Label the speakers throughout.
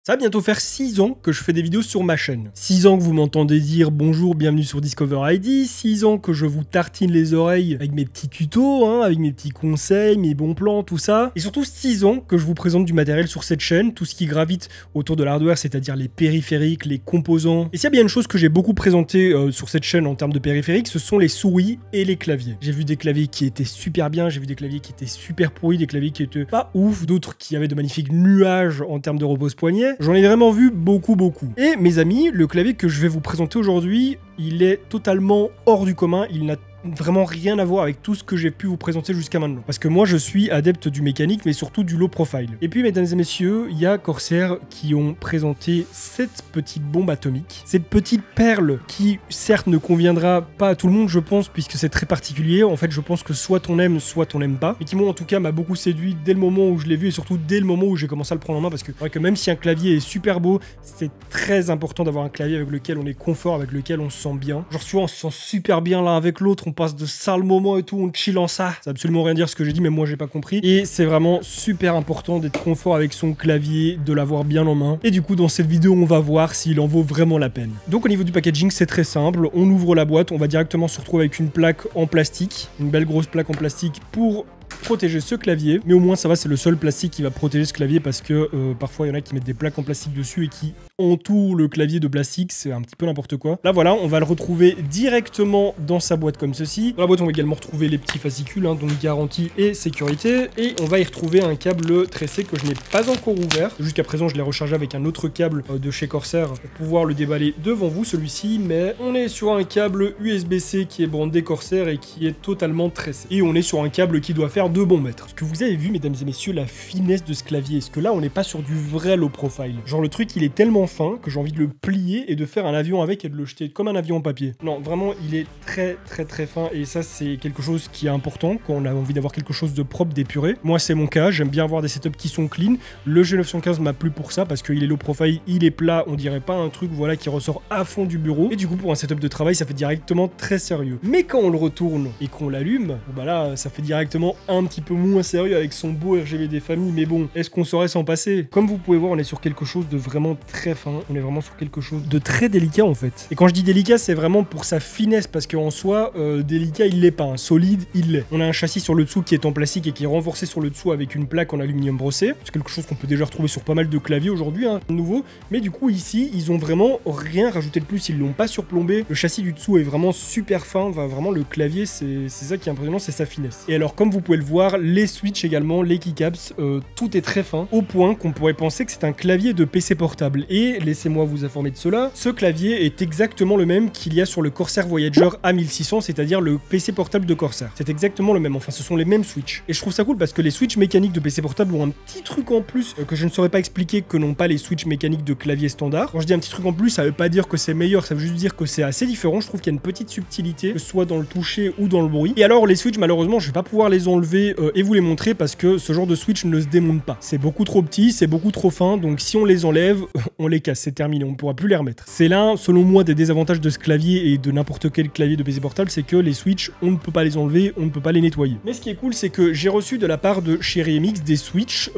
Speaker 1: Ça va bientôt faire 6 ans que je fais des vidéos sur ma chaîne. 6 ans que vous m'entendez dire bonjour, bienvenue sur Discover ID. 6 ans que je vous tartine les oreilles avec mes petits tutos, avec mes petits conseils, mes bons plans, tout ça. Et surtout 6 ans que je vous présente du matériel sur cette chaîne, tout ce qui gravite autour de l'hardware, c'est-à-dire les périphériques, les composants. Et s'il y a bien une chose que j'ai beaucoup présenté sur cette chaîne en termes de périphériques, ce sont les souris et les claviers. J'ai vu des claviers qui étaient super bien, j'ai vu des claviers qui étaient super pourris, des claviers qui étaient pas ouf, d'autres qui avaient de magnifiques nuages en termes de repose-poignet. J'en ai vraiment vu beaucoup. Et mes amis, le clavier que je vais vous présenter aujourd'hui, il est totalement hors du commun, il n'a vraiment rien à voir avec tout ce que j'ai pu vous présenter jusqu'à maintenant. Parce que moi, je suis adepte du mécanique, mais surtout du low profile. Et puis, mesdames et messieurs, il y a Corsair qui ont présenté cette petite bombe atomique. Cette petite perle qui, certes, ne conviendra pas à tout le monde, je pense, puisque c'est très particulier. En fait, je pense que soit on aime, soit on n'aime pas. Mais qui, moi, en tout cas, m'a beaucoup séduit dès le moment où je l'ai vu et surtout dès le moment où j'ai commencé à le prendre en main. Parce que c'est vrai que même si un clavier est super beau, c'est très important d'avoir un clavier avec lequel on est confort, avec lequel on se sent bien. Genre, souvent, on se sent super bien l'un avec l'autre. On passe de sales moments et tout, on chill en ça. Ça veut absolument rien dire ce que j'ai dit, mais moi j'ai pas compris. Et c'est vraiment super important d'être confort avec son clavier, de l'avoir bien en main. Et du coup, dans cette vidéo, on va voir s'il en vaut vraiment la peine. Donc au niveau du packaging, c'est très simple. On ouvre la boîte, on va directement se retrouver avec une plaque en plastique, une belle grosse plaque en plastique pour protéger ce clavier, mais au moins ça va, c'est le seul plastique qui va protéger ce clavier parce que parfois il y en a qui mettent des plaques en plastique dessus et qui entourent le clavier de plastique, c'est un petit peu n'importe quoi. Là voilà, on va le retrouver directement dans sa boîte comme ceci. Dans la boîte on va également retrouver les petits fascicules, donc garantie et sécurité, et on va y retrouver un câble tressé que je n'ai pas encore ouvert. Jusqu'à présent je l'ai rechargé avec un autre câble de chez Corsair pour pouvoir le déballer devant vous, celui-ci, mais on est sur un câble USB-C qui est brandé Corsair et qui est totalement tressé. Et on est sur un câble qui doit faire 2 bons mètres. Est-ce que vous avez vu, mesdames et messieurs, la finesse de ce clavier? Est-ce que là, on n'est pas sur du vrai low profile? Genre, le truc, il est tellement fin que j'ai envie de le plier et de faire un avion avec et de le jeter comme un avion en papier. Non, vraiment, il est très fin et ça, c'est quelque chose qui est important quand on a envie d'avoir quelque chose de propre, d'épuré. Moi, c'est mon cas. J'aime bien avoir des setups qui sont clean. Le G915 m'a plu pour ça parce qu'il est low profile, il est plat. On dirait pas un truc, voilà, qui ressort à fond du bureau. Et du coup, pour un setup de travail, ça fait directement très sérieux. Mais quand on le retourne et qu'on l'allume, bah là, ça fait directement un petit peu moins sérieux avec son beau RGB des familles, mais bon, est-ce qu'on saurait s'en passer? Comme vous pouvez voir, on est sur quelque chose de vraiment très fin, on est vraiment sur quelque chose de très délicat en fait. Et quand je dis délicat, c'est vraiment pour sa finesse, parce qu'en soi, délicat, il l'est pas, solide, il l'est. On a un châssis sur le dessous qui est en plastique et qui est renforcé sur le dessous avec une plaque en aluminium brossé. C'est quelque chose qu'on peut déjà retrouver sur pas mal de claviers aujourd'hui, nouveau. Mais du coup, ici, ils ont vraiment rien rajouté de plus, ils l'ont pas surplombé. Le châssis du dessous est vraiment super fin, vraiment le clavier, c'est ça qui est impressionnant, c'est sa finesse. Et alors, comme vous pouvez le voir, les switches également, les keycaps, tout est très fin, au point qu'on pourrait penser que c'est un clavier de PC portable. Et laissez-moi vous informer de cela, ce clavier est exactement le même qu'il y a sur le Corsair Voyager A1600, c'est-à-dire le PC portable de Corsair. C'est exactement le même, enfin ce sont les mêmes switches. Et je trouve ça cool parce que les switches mécaniques de PC portable ont un petit truc en plus que je ne saurais pas expliquer que n'ont pas les switches mécaniques de clavier standard. Quand je dis un petit truc en plus, ça veut pas dire que c'est meilleur, ça veut juste dire que c'est assez différent. Je trouve qu'il y a une petite subtilité, que ce soit dans le toucher ou dans le bruit. Et alors les switches, malheureusement, je vais pas pouvoir les enlever et vous les montrer parce que ce genre de switch ne se démonte pas. C'est beaucoup trop petit, c'est beaucoup trop fin, donc si on les enlève, on les casse, c'est terminé, on ne pourra plus les remettre. C'est l'un, selon moi, des désavantages de ce clavier et de n'importe quel clavier de PC portable, c'est que les switches, on ne peut pas les enlever, on ne peut pas les nettoyer. Mais ce qui est cool, c'est que j'ai reçu de la part de Cherry MX des switches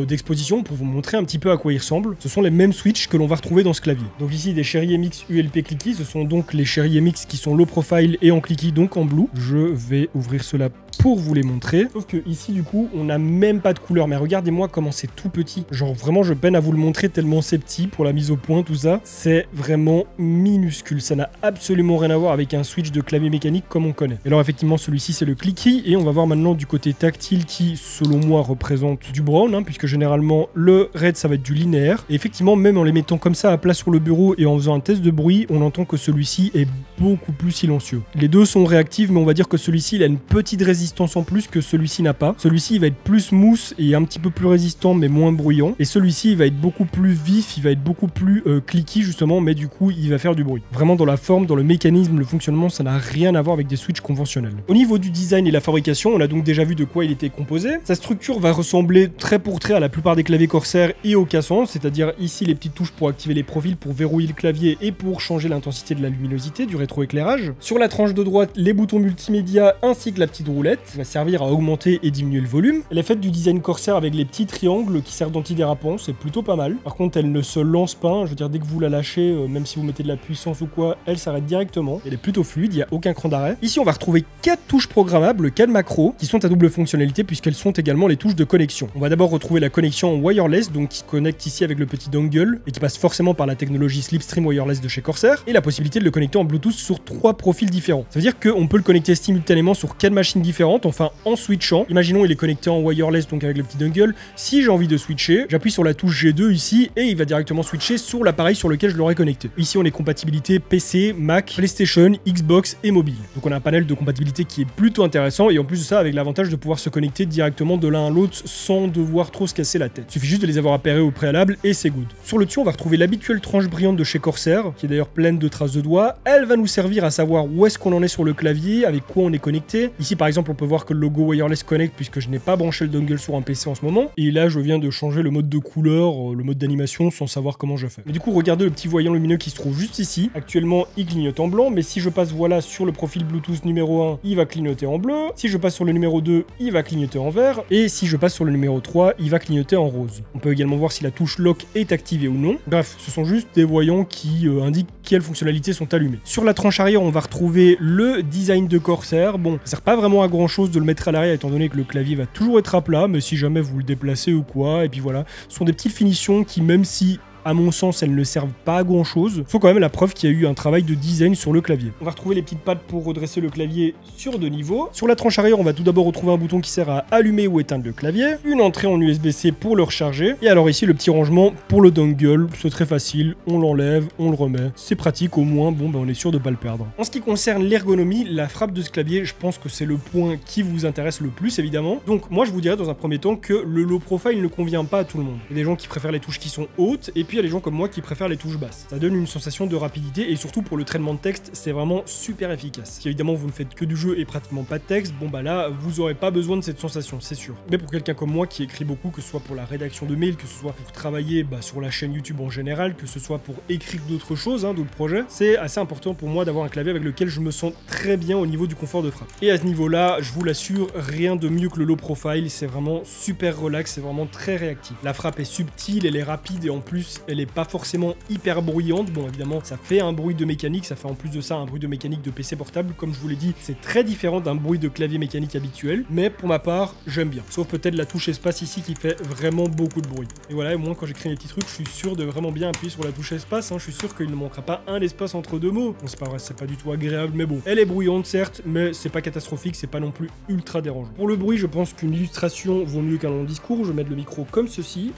Speaker 1: d'exposition pour vous montrer un petit peu à quoi ils ressemblent. Ce sont les mêmes switches que l'on va retrouver dans ce clavier. Donc ici, des Cherry MX ULP Clicky, ce sont donc les Cherry MX qui sont low profile et en clicky, donc en blue. Je vais ouvrir cela pour vous les montrer. Sauf que ici, du coup, on n'a même pas de couleur. Mais regardez-moi comment c'est tout petit. Genre, vraiment, je peine à vous le montrer tellement c'est petit pour la mise au point, tout ça. C'est vraiment minuscule. Ça n'a absolument rien à voir avec un switch de clavier mécanique comme on connaît. Et alors, effectivement, celui-ci, c'est le clicky. Et on va voir maintenant du côté tactile qui, selon moi, représente du brown, puisque généralement, le red, ça va être du linéaire. Et effectivement, même en les mettant comme ça à plat sur le bureau et en faisant un test de bruit, on entend que celui-ci est beaucoup plus silencieux. Les deux sont réactifs, mais on va dire que celui-ci, il a une petite résistance en plus que celui-ci n'a pas. Celui-ci, il va être plus smooth et un petit peu plus résistant, mais moins bruyant. Et celui-ci, il va être beaucoup plus vif, il va être beaucoup plus clicky, justement, mais du coup, il va faire du bruit. Vraiment, dans la forme, dans le mécanisme, le fonctionnement, ça n'a rien à voir avec des switches conventionnels. Au niveau du design et la fabrication, on a donc déjà vu de quoi il était composé. Sa structure va ressembler trait pour trait à la plupart des claviers Corsair et au cassant, c'est-à-dire ici les petites touches pour activer les profils, pour verrouiller le clavier et pour changer l'intensité de la luminosité, du rétroéclairage. Sur la tranche de droite, les boutons multimédia ainsi que la petite roulette. manette qui va servir à augmenter et diminuer le volume. Elle est faite du design Corsair avec les petits triangles qui servent d'antidérapant, c'est plutôt pas mal. Par contre, elle ne se lance pas, je veux dire, dès que vous la lâchez, même si vous mettez de la puissance ou quoi, elle s'arrête directement. Elle est plutôt fluide, il n'y a aucun cran d'arrêt. Ici, on va retrouver 4 touches programmables, 4 macros, qui sont à double fonctionnalité puisqu'elles sont également les touches de connexion. On va d'abord retrouver la connexion en wireless, donc qui se connecte ici avec le petit dongle et qui passe forcément par la technologie Slipstream Wireless de chez Corsair, et la possibilité de le connecter en Bluetooth sur 3 profils différents. Ça veut dire qu'on peut le connecter simultanément sur 4 machines différentes, enfin en switchant. Imaginons il est connecté en wireless, donc avec le petit dongle. Si j'ai envie de switcher, j'appuie sur la touche G2 ici et il va directement switcher sur l'appareil sur lequel je l'aurais connecté. Ici on est compatibilité PC, Mac, PlayStation, Xbox et mobile. Donc on a un panel de compatibilité qui est plutôt intéressant et en plus de ça avec l'avantage de pouvoir se connecter directement de l'un à l'autre sans devoir trop se casser la tête. Il suffit juste de les avoir appairés au préalable et c'est good. Sur le dessus on va retrouver l'habituelle tranche brillante de chez Corsair qui est d'ailleurs pleine de traces de doigts. Elle va nous servir à savoir où est-ce qu'on en est sur le clavier, avec quoi on est connecté. Ici par exemple on peut voir que le logo Wireless Connect puisque je n'ai pas branché le dongle sur un PC en ce moment. Et là je viens de changer le mode de couleur, le mode d'animation sans savoir comment je fais. Mais du coup regardez le petit voyant lumineux qui se trouve juste ici. Actuellement il clignote en blanc, mais si je passe voilà sur le profil Bluetooth numéro 1, il va clignoter en bleu. Si je passe sur le numéro 2, il va clignoter en vert. Et si je passe sur le numéro 3, il va clignoter en rose. On peut également voir si la touche lock est activée ou non. Bref, ce sont juste des voyants qui indiquent quelles fonctionnalités sont allumées. Sur la tranche arrière, on va retrouver le design de Corsair. Bon, ça sert pas vraiment à grand chose de le mettre à l'arrière étant donné que le clavier va toujours être à plat, mais si jamais vous le déplacez ou quoi, et puis voilà, ce sont des petites finitions qui, même si à mon sens, elles ne servent pas à grand chose, faut quand même la preuve qu'il y a eu un travail de design sur le clavier. On va retrouver les petites pattes pour redresser le clavier sur 2 niveaux. Sur la tranche arrière, on va tout d'abord retrouver un bouton qui sert à allumer ou éteindre le clavier, une entrée en USB-C pour le recharger, et alors ici le petit rangement pour le dongle, c'est très facile, on l'enlève, on le remet, c'est pratique au moins, bon ben on est sûr de pas le perdre. En ce qui concerne l'ergonomie, la frappe de ce clavier, je pense que c'est le point qui vous intéresse le plus évidemment. Donc moi je vous dirais dans un premier temps que le low profile ne convient pas à tout le monde. Il y a des gens qui préfèrent les touches qui sont hautes, et puis il y a des gens comme moi qui préfèrent les touches basses. Ça donne une sensation de rapidité et surtout pour le traitement de texte, c'est vraiment super efficace. Si évidemment vous ne faites que du jeu et pratiquement pas de texte, bon bah là vous aurez pas besoin de cette sensation, c'est sûr. Mais pour quelqu'un comme moi qui écrit beaucoup, que ce soit pour la rédaction de mails, que ce soit pour travailler sur la chaîne YouTube en général, que ce soit pour écrire d'autres choses, d'autres projets, c'est assez important pour moi d'avoir un clavier avec lequel je me sens très bien au niveau du confort de frappe. Et à ce niveau-là, je vous l'assure, rien de mieux que le low profile, c'est vraiment super relax, c'est vraiment très réactif. La frappe est subtile, elle est rapide et en plus elle est pas forcément hyper bruyante. Bon évidemment ça fait un bruit de mécanique, ça fait en plus de ça un bruit de mécanique de PC portable, comme je vous l'ai dit c'est très différent d'un bruit de clavier mécanique habituel, mais pour ma part j'aime bien, sauf peut-être la touche espace ici qui fait vraiment beaucoup de bruit. Et voilà, et moi quand j'écris mes petits trucs je suis sûr de vraiment bien appuyer sur la touche espace, je suis sûr qu'il ne manquera pas un espace entre deux mots. Bon c'est pas vrai, c'est pas du tout agréable, mais bon, elle est bruyante certes, mais c'est pas catastrophique, c'est pas non plus ultra dérangeant. Pour le bruit je pense qu'une illustration vaut mieux qu'un long discours, je vais mettre le micro comme ceci.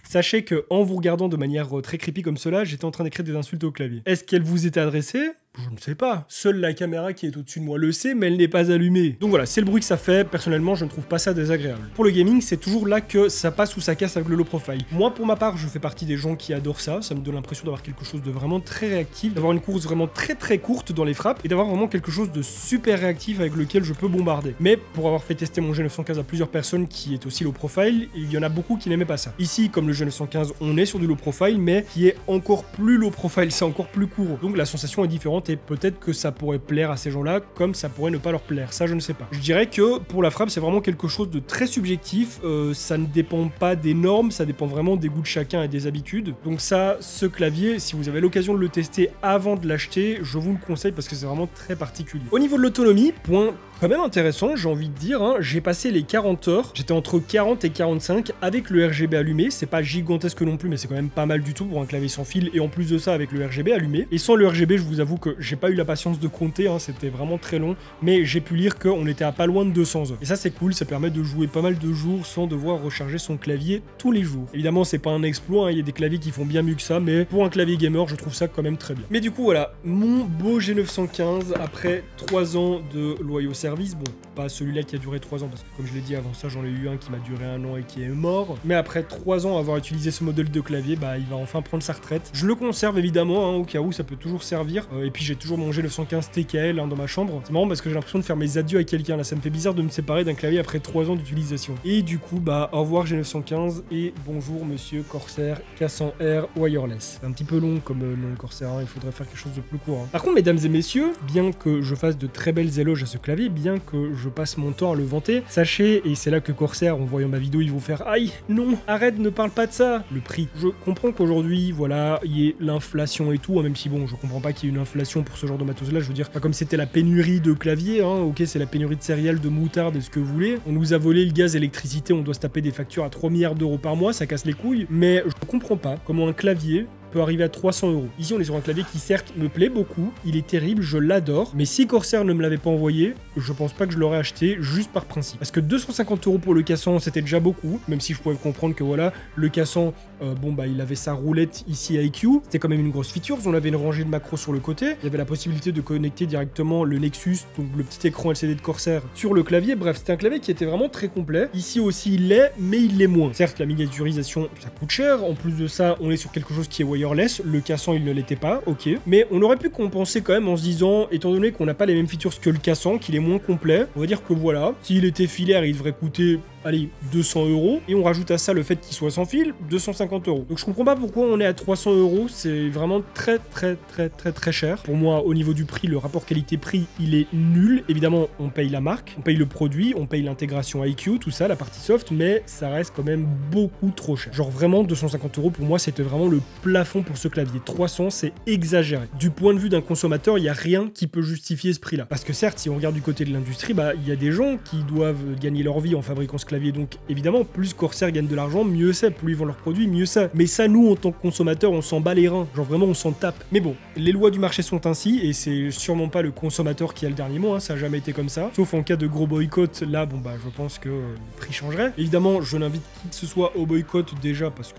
Speaker 1: Sachez que en vous regardant de manière très creepy comme cela, j'étais en train d'écrire des insultes au clavier. Est-ce qu'elles vous étaient adressées ? Je ne sais pas. Seule la caméra qui est au-dessus de moi le sait, mais elle n'est pas allumée. Donc voilà, c'est le bruit que ça fait. Personnellement, je ne trouve pas ça désagréable. Pour le gaming, c'est toujours là que ça passe ou ça casse avec le low profile. Moi, pour ma part, je fais partie des gens qui adorent ça. Ça me donne l'impression d'avoir quelque chose de vraiment très réactif, d'avoir une course vraiment très courte dans les frappes et d'avoir vraiment quelque chose de super réactif avec lequel je peux bombarder. Mais pour avoir fait tester mon G915 à plusieurs personnes qui est aussi low profile, il y en a beaucoup qui n'aimaient pas ça. Ici, comme le G915, on est sur du low profile, mais qui est encore plus low profile, c'est encore plus court. Donc la sensation est différente et peut-être que ça pourrait plaire à ces gens-là, comme ça pourrait ne pas leur plaire. Ça, je ne sais pas. Je dirais que pour la frappe, c'est vraiment quelque chose de très subjectif. Ça ne dépend pas des normes, ça dépend vraiment des goûts de chacun et des habitudes. Donc ça, ce clavier, si vous avez l'occasion de le tester avant de l'acheter, je vous le conseille parce que c'est vraiment très particulier. Au niveau de l'autonomie, point quand même intéressant, j'ai envie de dire, j'ai passé les 40 heures, j'étais entre 40 et 45 avec le RGB allumé, c'est pas gigantesque non plus, mais c'est quand même pas mal du tout pour un clavier sans fil, et en plus de ça avec le RGB allumé. Et sans le RGB, je vous avoue que j'ai pas eu la patience de compter, c'était vraiment très long, mais j'ai pu lire qu'on était à pas loin de 200 heures. Et ça c'est cool, ça permet de jouer pas mal de jours sans devoir recharger son clavier tous les jours. Évidemment c'est pas un exploit, il y a des claviers qui font bien mieux que ça, mais pour un clavier gamer, je trouve ça quand même très bien. Mais du coup voilà, mon beau G915, après 3 ans de loyaux services, service. Bon, pas celui-là qui a duré 3 ans, parce que comme je l'ai dit avant ça, j'en ai eu un qui m'a duré 1 an et qui est mort. Mais après 3 ans avoir utilisé ce modèle de clavier, bah il va enfin prendre sa retraite. Je le conserve évidemment, hein, au cas où ça peut toujours servir. Et puis j'ai toujours mon G915 TKL dans ma chambre. C'est marrant parce que j'ai l'impression de faire mes adieux à quelqu'un là. Ça me fait bizarre de me séparer d'un clavier après 3 ans d'utilisation. Et du coup, bah au revoir G915 et bonjour monsieur Corsair K100R Wireless. C'est un petit peu long comme nom Corsair, hein, il faudrait faire quelque chose de plus court. Hein. Par contre, mesdames et messieurs, bien que je fasse de très belles éloges à ce clavier, bien que je passe mon temps à le vanter, sachez, et c'est là que Corsair, en voyant ma vidéo, ils vont faire « Aïe, non, arrête, ne parle pas de ça !» Le prix. Je comprends qu'aujourd'hui, voilà, il y ait l'inflation et tout, hein, même si bon, je comprends pas qu'il y ait une inflation pour ce genre de matos-là, je veux dire, pas comme c'était la pénurie de claviers, hein, ok, c'est la pénurie de céréales, de moutarde et ce que vous voulez. On nous a volé le gaz, l'électricité, on doit se taper des factures à 3 milliards d'euros par mois, ça casse les couilles, mais je comprends pas comment un clavier peut arriver à 300 €. Ici, on est sur un clavier qui, certes, me plaît beaucoup, il est terrible, je l'adore, mais si Corsair ne me l'avait pas envoyé, je pense pas que je l'aurais acheté juste par principe. Parce que 250 € pour le cassant, c'était déjà beaucoup, même si je pouvais comprendre que voilà, le cassant, bon bah il avait sa roulette ici à EQ, c'était quand même une grosse feature, on avait une rangée de macros sur le côté, il y avait la possibilité de connecter directement le Nexus, donc le petit écran LCD de Corsair, sur le clavier, bref, c'était un clavier qui était vraiment très complet. Ici aussi, il l'est, mais il l'est moins. Certes, la miniaturisation, ça coûte cher, en plus de ça, on est sur quelque chose qui est wireless, le cassant il ne l'était pas, ok, mais on aurait pu compenser quand même en se disant, étant donné qu'on n'a pas les mêmes features que le cassant, qu'il est moins complet, on va dire que voilà, s'il était filaire, il devrait coûter, allez, 200 €, et on rajoute à ça le fait qu'il soit sans fil, 250 €. Donc je comprends pas pourquoi on est à 300 €, c'est vraiment très cher. Pour moi, au niveau du prix, le rapport qualité-prix, il est nul. Évidemment, on paye la marque, on paye le produit, on paye l'intégration IQ, tout ça, la partie soft, mais ça reste quand même beaucoup trop cher. Genre vraiment, 250 € pour moi, c'était vraiment le plafond pour ce clavier. 300, c'est exagéré. Du point de vue d'un consommateur, il n'y a rien qui peut justifier ce prix-là. Parce que certes, si on regarde du côté de l'industrie, bah il y a des gens qui doivent gagner leur vie en fabriquant ce clavier. Donc évidemment, plus Corsair gagne de l'argent, mieux c'est. Plus ils vendent leurs produits, mieux c'est. Mais ça, nous, en tant que consommateurs, on s'en bat les reins. Genre vraiment, on s'en tape. Mais bon, les lois du marché sont ainsi, et c'est sûrement pas le consommateur qui a le dernier mot, hein, ça a jamais été comme ça. Sauf en cas de gros boycott, là, bon bah je pense que le prix changerait. Évidemment, je n'invite qui que ce soit au boycott déjà parce que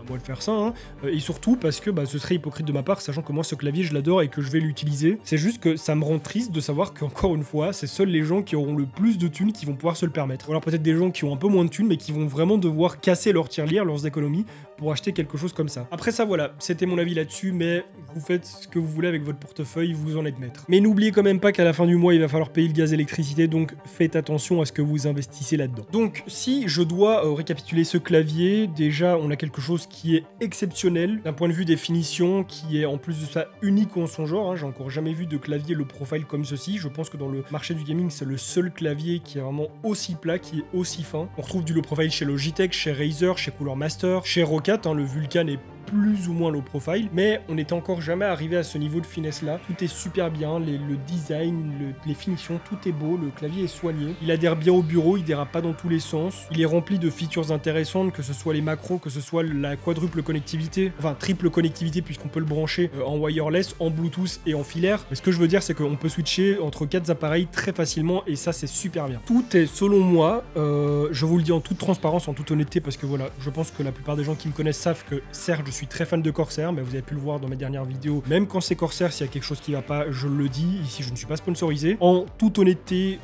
Speaker 1: moi de faire ça, hein. Et surtout parce que bah, ce serait hypocrite de ma part, sachant que moi ce clavier je l'adore et que je vais l'utiliser. C'est juste que ça me rend triste de savoir qu'encore une fois, c'est seuls les gens qui auront le plus de thunes qui vont pouvoir se le permettre. Ou alors peut-être des gens qui ont un peu moins de thunes mais qui vont vraiment devoir casser leur tirelire, leurs économies pour acheter quelque chose comme ça. Après ça voilà, c'était mon avis là-dessus, mais vous faites ce que vous voulez avec votre portefeuille, vous en êtes maître. Mais n'oubliez quand même pas qu'à la fin du mois il va falloir payer le gaz et l'électricité, donc faites attention à ce que vous investissez là-dedans. Donc si je dois récapituler ce clavier, déjà on a quelque chose qui est exceptionnel d'un point de vue définition, qui est en plus de ça unique en son genre, hein. J'ai encore jamais vu de clavier le profile comme ceci. Je pense que dans le marché du gaming c'est le seul clavier qui est vraiment aussi plat, qui est aussi fin. On retrouve du low profile chez Logitech, chez Razer, chez Cooler Master, chez Roccat, hein, le Vulcan est plus ou moins low profile, mais on n'était encore jamais arrivé à ce niveau de finesse là. Tout est super bien, le design, les finitions, tout est beau, le clavier est soigné, il adhère bien au bureau, il dérape pas dans tous les sens, il est rempli de features intéressantes, que ce soit les macros, que ce soit la quadruple connectivité, enfin triple connectivité puisqu'on peut le brancher en wireless, en Bluetooth et en filaire. Mais ce que je veux dire c'est qu'on peut switcher entre 4 appareils très facilement et ça c'est super bien. Tout est selon moi, je vous le dis en toute transparence, en toute honnêteté, parce que voilà, je pense que la plupart des gens qui me connaissent savent que certes je suis très fan de Corsair, mais vous avez pu le voir dans mes dernières vidéos, même quand c'est Corsair, s'il y a quelque chose qui va pas, je le dis, ici je ne suis pas sponsorisé. En toute honnêteté,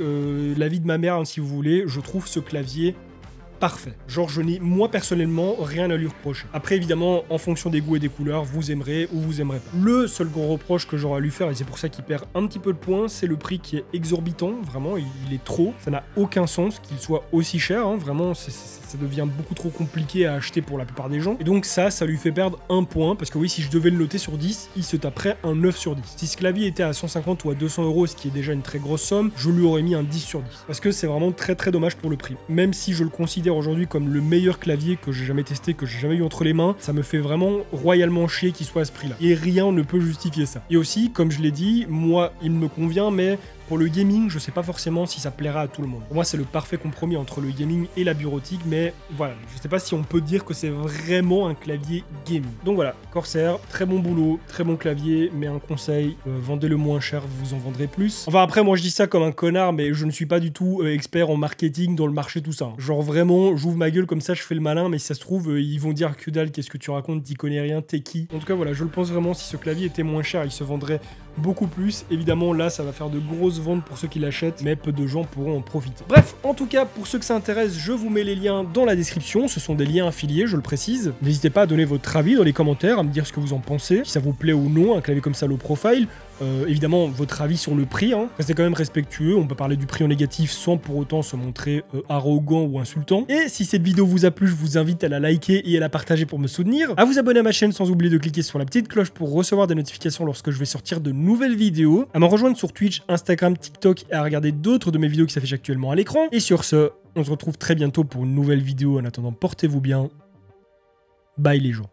Speaker 1: l'avis de ma mère, hein, si vous voulez, je trouve ce clavier parfait. Genre, je n'ai, moi, personnellement, rien à lui reprocher. Après, évidemment, en fonction des goûts et des couleurs, vous aimerez ou vous aimerez pas. Le seul gros reproche que j'aurais à lui faire, et c'est pour ça qu'il perd un petit peu de points, c'est le prix qui est exorbitant. Vraiment, il est trop. Ça n'a aucun sens qu'il soit aussi cher. Hein. Vraiment, ça devient beaucoup trop compliqué à acheter pour la plupart des gens. Et donc ça lui fait perdre un point. Parce que oui, si je devais le noter sur 10, il se taperait un 9 sur 10. Si ce clavier était à 150 ou à 200 €, ce qui est déjà une très grosse somme, je lui aurais mis un 10 sur 10. Parce que c'est vraiment très dommage pour le prix. Même si je le considère aujourd'hui comme le meilleur clavier que j'ai jamais testé, que j'ai jamais eu entre les mains, ça me fait vraiment royalement chier qu'il soit à ce prix-là. Et rien ne peut justifier ça. Et aussi, comme je l'ai dit, moi, il me convient, mais pour le gaming, je sais pas forcément si ça plaira à tout le monde. Pour moi, c'est le parfait compromis entre le gaming et la bureautique, mais voilà, je sais pas si on peut dire que c'est vraiment un clavier gaming. Donc voilà, Corsair, très bon boulot, très bon clavier, mais un conseil, vendez-le moins cher, vous en vendrez plus. Enfin après, moi je dis ça comme un connard, mais je ne suis pas du tout expert en marketing, dans le marché, tout ça. Hein. Genre vraiment, j'ouvre ma gueule comme ça, je fais le malin, mais si ça se trouve, ils vont dire que dalle, qu'est-ce que tu racontes, t'y connais rien, t'es qui. En tout cas voilà, je le pense vraiment, si ce clavier était moins cher, il se vendrait beaucoup plus. Évidemment, là, ça va faire de grosses ventes pour ceux qui l'achètent, mais peu de gens pourront en profiter. Bref, en tout cas, pour ceux que ça intéresse, je vous mets les liens dans la description. Ce sont des liens affiliés, je le précise. N'hésitez pas à donner votre avis dans les commentaires, à me dire ce que vous en pensez, si ça vous plaît ou non, un clavier comme ça low profile. Évidemment, votre avis sur le prix, hein. Restez quand même respectueux, on peut parler du prix en négatif sans pour autant se montrer arrogant ou insultant. Et si cette vidéo vous a plu, je vous invite à la liker et à la partager pour me soutenir, à vous abonner à ma chaîne sans oublier de cliquer sur la petite cloche pour recevoir des notifications lorsque je vais sortir de nouvelles vidéos, à me rejoindre sur Twitch, Instagram, TikTok et à regarder d'autres de mes vidéos qui s'affichent actuellement à l'écran. Et sur ce, on se retrouve très bientôt pour une nouvelle vidéo. En attendant, portez-vous bien. Bye les gens.